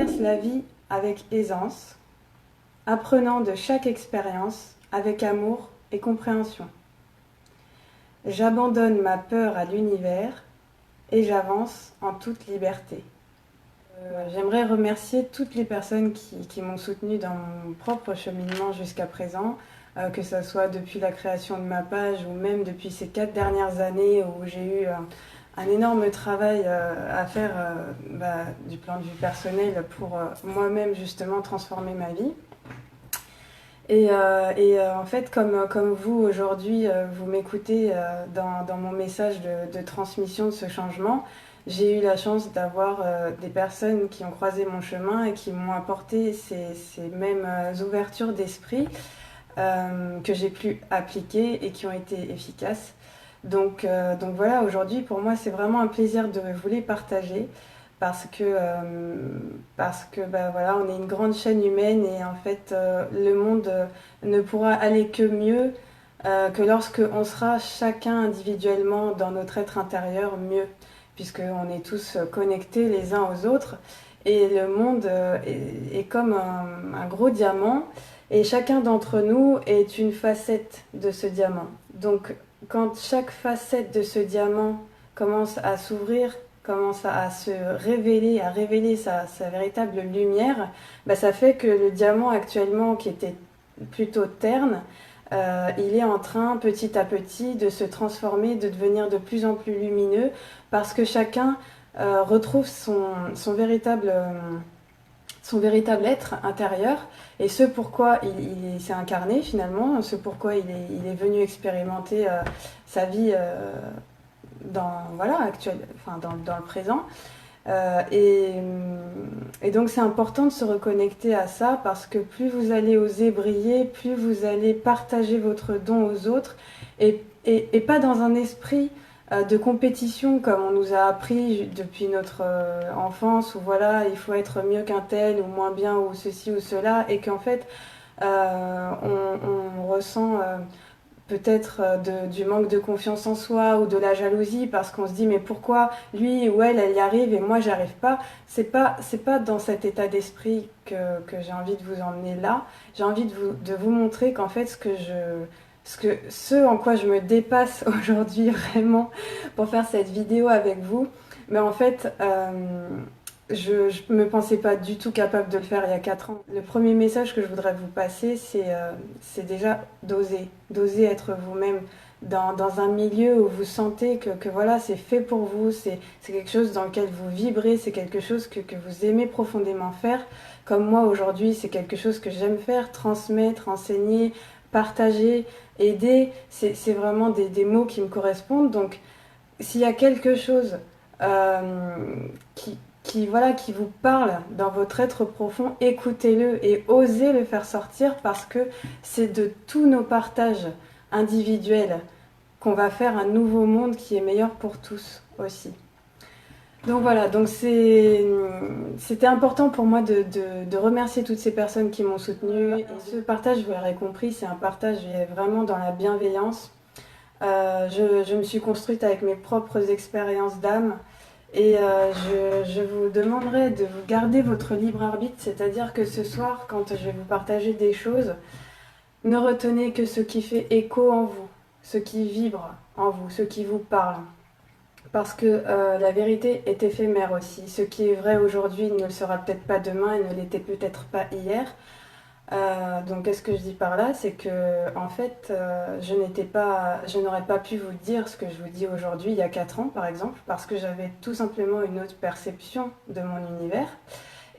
traverse la vie avec aisance, apprenant de chaque expérience avec amour et compréhension. J'abandonne ma peur à l'univers et j'avance en toute liberté. J'aimerais remercier toutes les personnes qui m'ont soutenue dans mon propre cheminement jusqu'à présent, que ce soit depuis la création de ma page ou même depuis ces 4 dernières années où j'ai eu un énorme travail à faire du point de vue personnel pour moi-même justement transformer ma vie. En fait, comme vous aujourd'hui, vous m'écoutez dans mon message de transmission de ce changement, j'ai eu la chance d'avoir des personnes qui ont croisé mon chemin et qui m'ont apporté ces mêmes ouvertures d'esprit que j'ai pu appliquer et qui ont été efficaces. Donc voilà, aujourd'hui, pour moi, c'est vraiment un plaisir de vous les partager parce que voilà, on est une grande chaîne humaine et en fait, le monde ne pourra aller que mieux que lorsque on sera chacun individuellement dans notre être intérieur mieux, puisqu'on est tous connectés les uns aux autres et le monde est comme un gros diamant et chacun d'entre nous est une facette de ce diamant. Donc quand chaque facette de ce diamant commence à s'ouvrir, commence à se révéler, à révéler sa véritable lumière, ça fait que le diamant actuellement qui était plutôt terne, il est en train petit à petit de se transformer, de devenir de plus en plus lumineux parce que chacun retrouve son véritable être intérieur et ce pourquoi il s'est incarné finalement, ce pourquoi il est venu expérimenter sa vie dans le présent. Et donc c'est important de se reconnecter à ça parce que plus vous allez oser briller, plus vous allez partager votre don aux autres et pas dans un esprit de compétition comme on nous a appris depuis notre enfance où voilà, il faut être mieux qu'un tel ou moins bien ou ceci ou cela et qu'en fait on ressent peut-être du manque de confiance en soi ou de la jalousie parce qu'on se dit mais pourquoi lui ou elle y arrive et moi j'arrive pas. C'est pas dans cet état d'esprit que j'ai envie de vous emmener là. J'ai envie de vous montrer qu'en fait ce en quoi je me dépasse aujourd'hui vraiment pour faire cette vidéo avec vous, mais en fait je ne me pensais pas du tout capable de le faire il y a 4 ans. Le premier message que je voudrais vous passer, c'est déjà d'oser être vous-même dans un milieu où vous sentez que voilà, c'est fait pour vous, c'est quelque chose dans lequel vous vibrez, c'est quelque chose que vous aimez profondément faire. Comme moi aujourd'hui, c'est quelque chose que j'aime faire, transmettre, enseigner, partager, aider, c'est vraiment des mots qui me correspondent. Donc s'il y a quelque chose qui vous parle dans votre être profond, écoutez-le et osez le faire sortir parce que c'est de tous nos partages individuels qu'on va faire un nouveau monde qui est meilleur pour tous aussi. Donc voilà, donc c'était important pour moi de remercier toutes ces personnes qui m'ont soutenue. Et ce partage, vous l'aurez compris, c'est un partage vraiment dans la bienveillance. Je me suis construite avec mes propres expériences d'âme et je vous demanderai de vous garder votre libre arbitre, c'est-à-dire que ce soir, quand je vais vous partager des choses, ne retenez que ce qui fait écho en vous, ce qui vibre en vous, ce qui vous parle. Parce que la vérité est éphémère aussi. Ce qui est vrai aujourd'hui ne le sera peut-être pas demain et ne l'était peut-être pas hier. Donc qu'est-ce que je dis par là? C'est que en fait je n'aurais pas pu vous dire ce que je vous dis aujourd'hui il y a 4 ans par exemple parce que j'avais tout simplement une autre perception de mon univers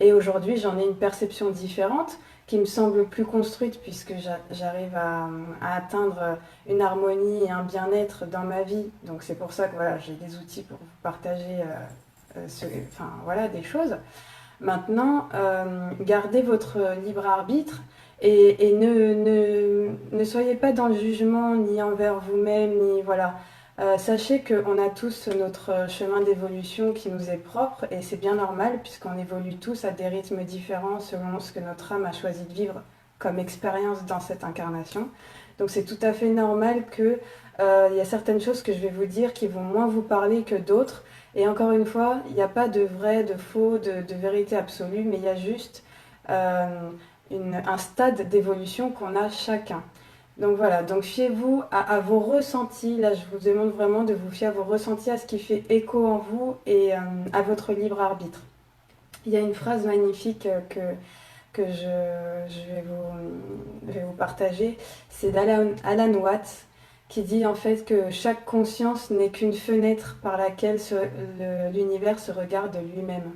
et aujourd'hui j'en ai une perception différente qui me semble plus construite puisque j'arrive à atteindre une harmonie et un bien-être dans ma vie. Donc c'est pour ça que voilà, j'ai des outils pour vous partager des choses. Maintenant, gardez votre libre arbitre et ne soyez pas dans le jugement ni envers vous-même, ni voilà. Sachez qu'on a tous notre chemin d'évolution qui nous est propre et c'est bien normal puisqu'on évolue tous à des rythmes différents selon ce que notre âme a choisi de vivre comme expérience dans cette incarnation. Donc c'est tout à fait normal que y a certaines choses que je vais vous dire qui vont moins vous parler que d'autres. Et encore une fois, il n'y a pas de vrai, de faux, de vérité absolue, mais il y a juste un stade d'évolution qu'on a chacun. Donc voilà, donc fiez-vous à vos ressentis. Là, je vous demande vraiment de vous fier à vos ressentis, à ce qui fait écho en vous et à votre libre arbitre. Il y a une phrase magnifique que je vais vous partager. C'est d'Alan Watts qui dit en fait que chaque conscience n'est qu'une fenêtre par laquelle l'univers se regarde lui-même.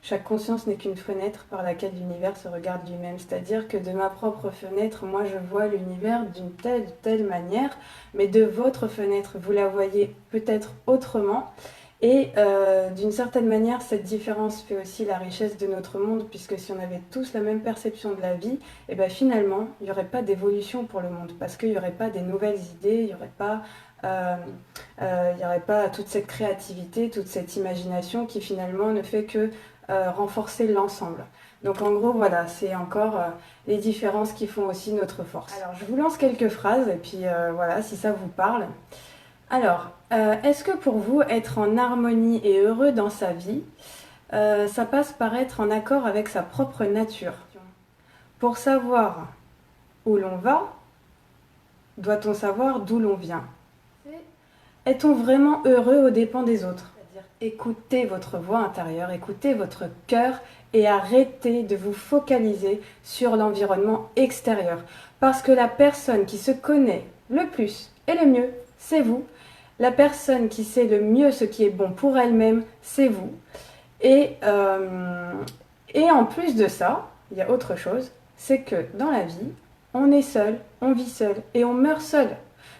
Chaque conscience n'est qu'une fenêtre par laquelle l'univers se regarde lui-même. C'est-à-dire que de ma propre fenêtre, moi je vois l'univers d'une telle manière, mais de votre fenêtre, vous la voyez peut-être autrement. Et d'une certaine manière, cette différence fait aussi la richesse de notre monde, puisque si on avait tous la même perception de la vie, et bien finalement, il n'y aurait pas d'évolution pour le monde, parce qu'il n'y aurait pas des nouvelles idées, il n'y aurait pas toute cette créativité, toute cette imagination qui finalement ne fait que renforcer l'ensemble. Donc en gros, voilà, c'est encore les différences qui font aussi notre force. Alors je vous lance quelques phrases, et puis voilà, si ça vous parle. Alors, est-ce que pour vous, être en harmonie et heureux dans sa vie, ça passe par être en accord avec sa propre nature? Pour savoir où l'on va, doit-on savoir d'où l'on vient? Est-on vraiment heureux aux dépens des autres? C'est-à-dire écoutez votre voix intérieure, écoutez votre cœur et arrêtez de vous focaliser sur l'environnement extérieur. Parce que la personne qui se connaît le plus et le mieux, c'est vous. La personne qui sait le mieux ce qui est bon pour elle-même, c'est vous. Et en plus de ça, il y a autre chose, c'est que dans la vie, on est seul, on vit seul et on meurt seul.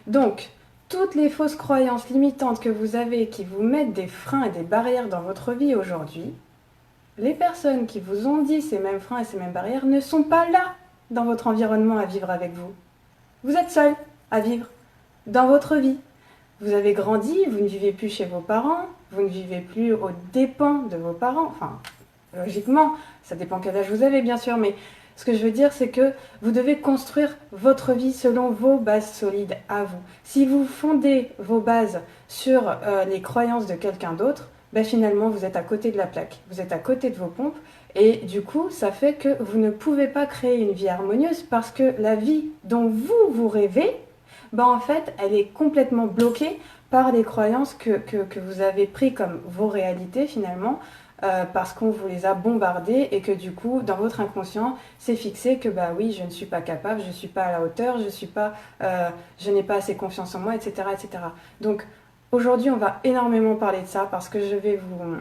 Donc, toutes les fausses croyances limitantes que vous avez qui vous mettent des freins et des barrières dans votre vie aujourd'hui, les personnes qui vous ont dit ces mêmes freins et ces mêmes barrières ne sont pas là dans votre environnement à vivre avec vous. Vous êtes seul à vivre dans votre vie. Vous avez grandi, vous ne vivez plus chez vos parents, vous ne vivez plus aux dépens de vos parents. Enfin, logiquement, ça dépend quel âge vous avez bien sûr, mais ce que je veux dire, c'est que vous devez construire votre vie selon vos bases solides à vous. Si vous fondez vos bases sur les croyances de quelqu'un d'autre, ben finalement, vous êtes à côté de la plaque, vous êtes à côté de vos pompes, et du coup, ça fait que vous ne pouvez pas créer une vie harmonieuse parce que la vie dont vous rêvez, ben en fait, elle est complètement bloquée par les croyances que vous avez prises comme vos réalités finalement, parce qu'on vous les a bombardées et que du coup, dans votre inconscient, c'est fixé que bah oui, je ne suis pas capable, je ne suis pas à la hauteur, je n'ai pas assez confiance en moi, etc., etc. Donc aujourd'hui, on va énormément parler de ça parce que je vais vous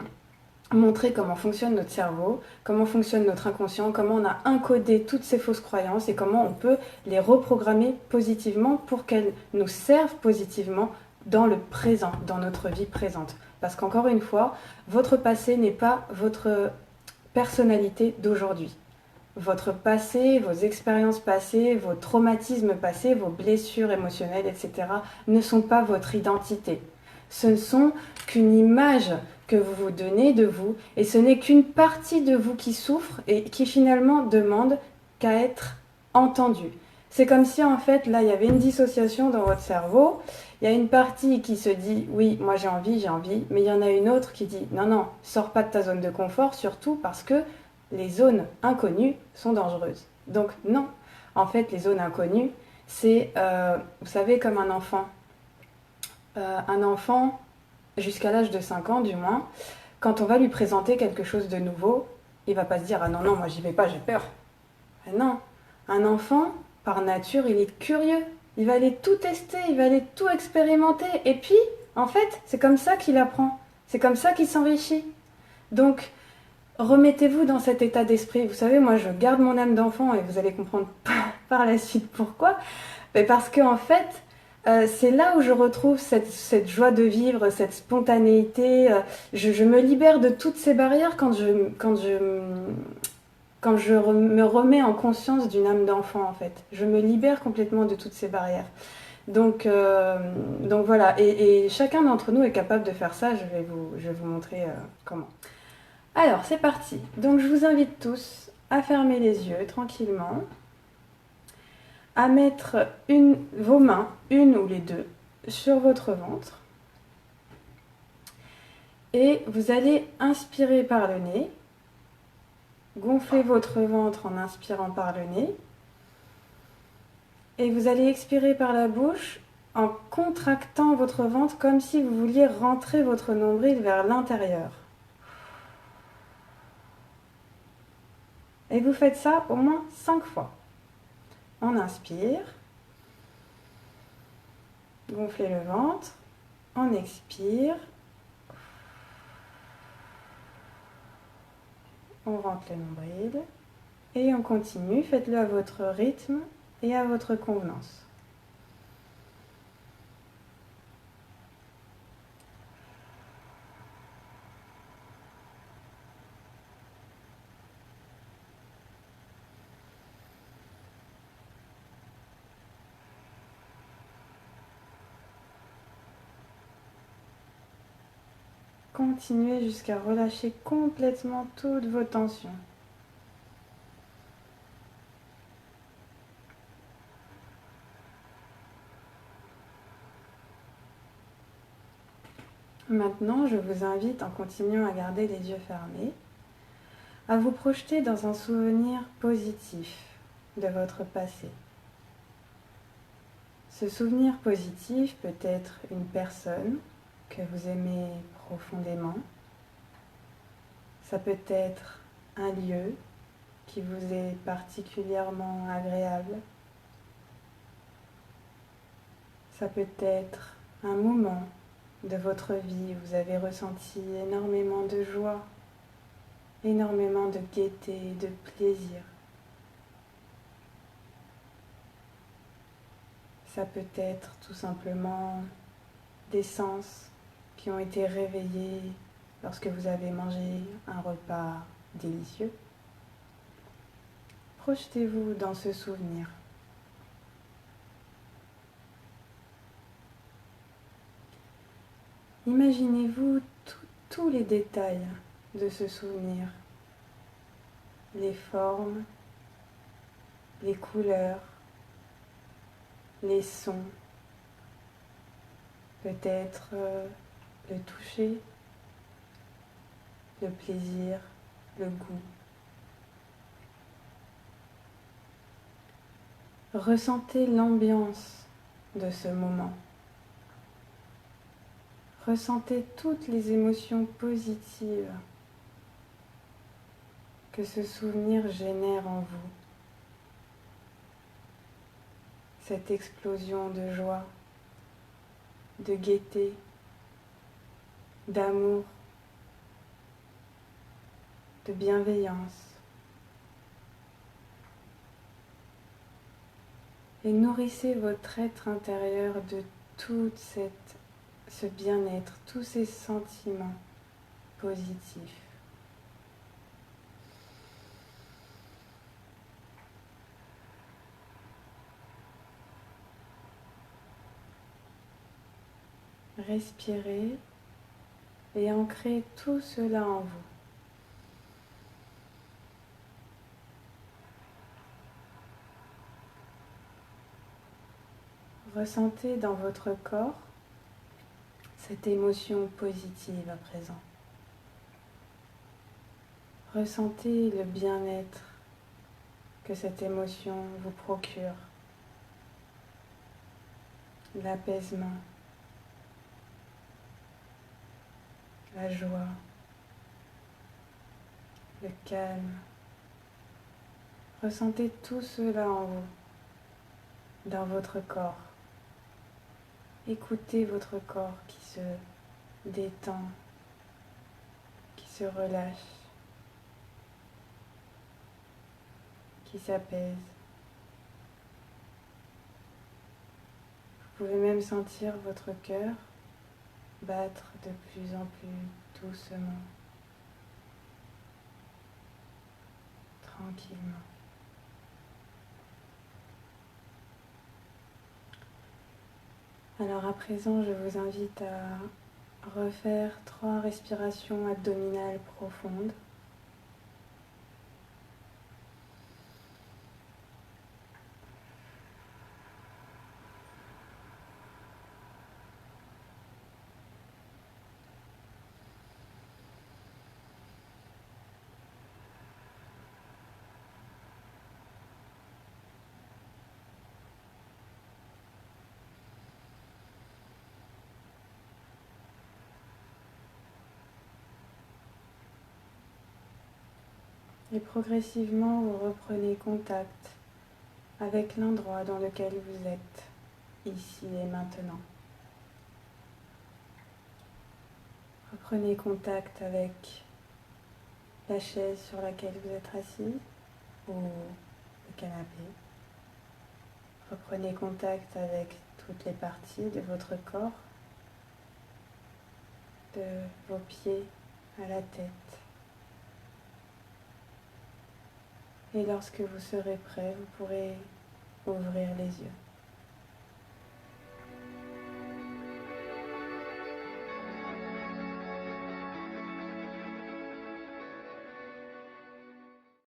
montrer comment fonctionne notre cerveau, comment fonctionne notre inconscient, comment on a encodé toutes ces fausses croyances et comment on peut les reprogrammer positivement pour qu'elles nous servent positivement dans le présent, dans notre vie présente. Parce qu'encore une fois, votre passé n'est pas votre personnalité d'aujourd'hui. Votre passé, vos expériences passées, vos traumatismes passés, vos blessures émotionnelles, etc. ne sont pas votre identité. Ce ne sont qu'une image que vous vous donnez de vous, et ce n'est qu'une partie de vous qui souffre et qui finalement demande qu'à être entendue. C'est comme si en fait là il y avait une dissociation dans votre cerveau, il y a une partie qui se dit oui moi j'ai envie, mais il y en a une autre qui dit non non, sors pas de ta zone de confort, surtout parce que les zones inconnues sont dangereuses. Donc non, en fait les zones inconnues c'est, vous savez comme un enfant jusqu'à l'âge de 5 ans du moins, quand on va lui présenter quelque chose de nouveau, il va pas se dire « Ah non, non, moi j'y vais pas, j'ai peur ». Non, un enfant, par nature, il est curieux. Il va aller tout tester, il va aller tout expérimenter. Et puis, en fait, c'est comme ça qu'il apprend. C'est comme ça qu'il s'enrichit. Donc, remettez-vous dans cet état d'esprit. Vous savez, moi, je garde mon âme d'enfant et vous allez comprendre par la suite pourquoi. Mais parce que, en fait, c'est là où je retrouve cette joie de vivre, cette spontanéité. Je me libère de toutes ces barrières quand je me remets en conscience d'une âme d'enfant, en fait. Je me libère complètement de toutes ces barrières. Donc voilà, et chacun d'entre nous est capable de faire ça. Je vais vous montrer comment. Alors, c'est parti. Donc, je vous invite tous à fermer les yeux tranquillement, à mettre vos mains, une ou les deux, sur votre ventre Et vous allez inspirer par le nez, gonfler votre ventre en inspirant par le nez. Et vous allez expirer par la bouche en contractant votre ventre comme si vous vouliez rentrer votre nombril vers l'intérieur. Et vous faites ça au moins 5 fois. On inspire, gonflez le ventre, on expire, on rentre le nombril et on continue. Faites-le à votre rythme et à votre convenance. Continuez jusqu'à relâcher complètement toutes vos tensions. Maintenant, je vous invite, en continuant à garder les yeux fermés, à vous projeter dans un souvenir positif de votre passé. Ce souvenir positif peut être une personne que vous aimez profondément. Ça peut être un lieu qui vous est particulièrement agréable. Ça peut être un moment de votre vie où vous avez ressenti énormément de joie, énormément de gaieté, de plaisir. Ça peut être tout simplement des sens qui ont été réveillés lorsque vous avez mangé un repas délicieux. Projetez-vous dans ce souvenir. Imaginez-vous tous les détails de ce souvenir, les formes, les couleurs, les sons, peut-être le toucher, le plaisir, le goût. Ressentez l'ambiance de ce moment. Ressentez toutes les émotions positives que ce souvenir génère en vous. Cette explosion de joie, de gaieté, d'amour, de bienveillance. Et nourrissez votre être intérieur de tout ce bien-être, tous ces sentiments positifs. Respirez et ancrez tout cela en vous. Ressentez dans votre corps cette émotion positive à présent. Ressentez le bien-être que cette émotion vous procure, l'apaisement, la joie, le calme. Ressentez tout cela en vous, dans votre corps. Écoutez votre corps qui se détend, qui se relâche, qui s'apaise. Vous pouvez même sentir votre cœur battre de plus en plus doucement, tranquillement. Alors à présent, je vous invite à refaire 3 respirations abdominales profondes. Et progressivement, vous reprenez contact avec l'endroit dans lequel vous êtes, ici et maintenant. Reprenez contact avec la chaise sur laquelle vous êtes assis ou le canapé. Reprenez contact avec toutes les parties de votre corps, de vos pieds à la tête. Et lorsque vous serez prêt, vous pourrez ouvrir les yeux.